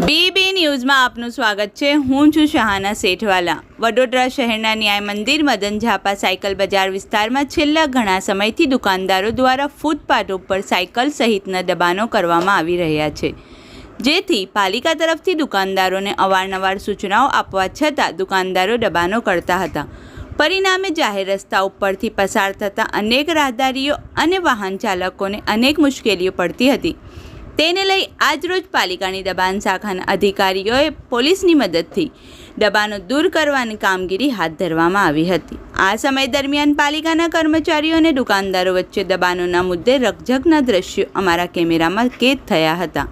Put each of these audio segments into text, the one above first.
BB ન્યૂઝમાં આપનું સ્વાગત છે। હું છું શહાના સેઠવાલા। વડોદરા શહેરના ન્યાય મંદિર મદન ઝાપા સાયકલ બજાર વિસ્તારમાં છેલ્લા ઘણા સમયથી દુકાનદારો દ્વારા ફૂટપાથ ઉપર સાયકલ સહિતના દબાણો કરવામાં આવી રહ્યા છે, જેથી પાલિકા તરફથી દુકાનદારોને અવારનવાર સૂચનાઓ આપવા છતાં દુકાનદારો દબાણો કરતા હતા। પરિણામે જાહેર રસ્તા ઉપરથી પસાર થતા અનેક રાહદારીઓ અને વાહન ચાલકોને અનેક મુશ્કેલીઓ પડતી હતી। તેને લઈ આજરોજ પાલિકાની દબાણ શાખાના અધિકારીઓએ પોલીસની મદદથી દબાણો દૂર કરવાની કામગીરી હાથ ધરવામાં આવી હતી। આ સમય દરમિયાન પાલિકાના કર્મચારીઓ અને દુકાનદારો વચ્ચે દબાણોના મુદ્દે રકઝકના દ્રશ્યો અમારા કેમેરામાં કેદ થયા હતા।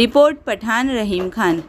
રિપોર્ટ પઠાણ રહીમ ખાન।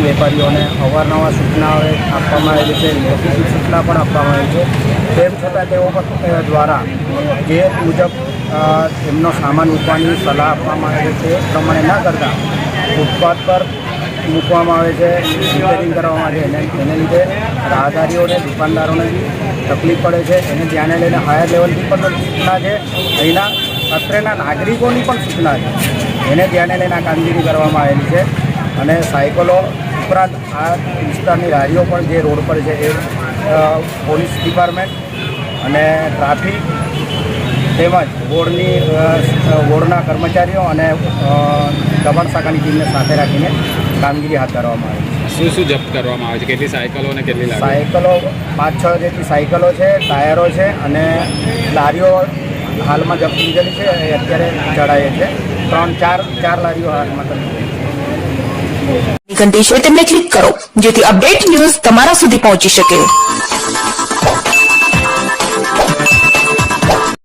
વેપારીઓને અવારનવાર સૂચનાઓ આપવામાં આવેલી છે, લેખિત સૂચના પણ આપવામાં આવી છે। તેમ છતાં તેઓ દ્વારા જે મુજબ એમનો સામાન મૂકવાની સલાહ આપવામાં આવે છે એ પ્રમાણે ના કરતાં ફૂટપાથ પર મૂકવામાં આવે છે, રિપેરિંગ કરવામાં આવે છે। એને લીધે રાહદારીઓને દુકાનદારોને તકલીફ પડે છે। એને ધ્યાને લઈને હાયર લેવલથી પણ સૂચના છે, અહીંના અત્રેના નાગરિકોની પણ સૂચના છે, એને ધ્યાને લઈને આ કામગીરી કરવામાં આવેલી છે। અને સાયકલો ઉપરાંત આ વિસ્તારની લારીઓ પણ જે રોડ પર છે એ પોલીસ ડિપાર્ટમેન્ટ અને ટ્રાફિક તેમજ બોર્ડના કર્મચારીઓ અને દબાણ શાખાની ટીમને સાથે રાખીને કામગીરી હાથ ધરવામાં આવી છે। શું જપ્ત કરવામાં આવે છે? કેટલી સાયકલો અને કેટલી સાયકલો 5-6 જેટલી સાયકલો છે, ટાયરો છે અને લારીઓ હાલમાં જપ્ત લીધેલી છે, એ અત્યારે ચડાય છે। 3-4 લારીઓ હાલમાં ઘંટી છે તેમને ક્લિક કરો જેથી અપડેટ ન્યૂઝ તમારા સુધી પહોંચી શકે।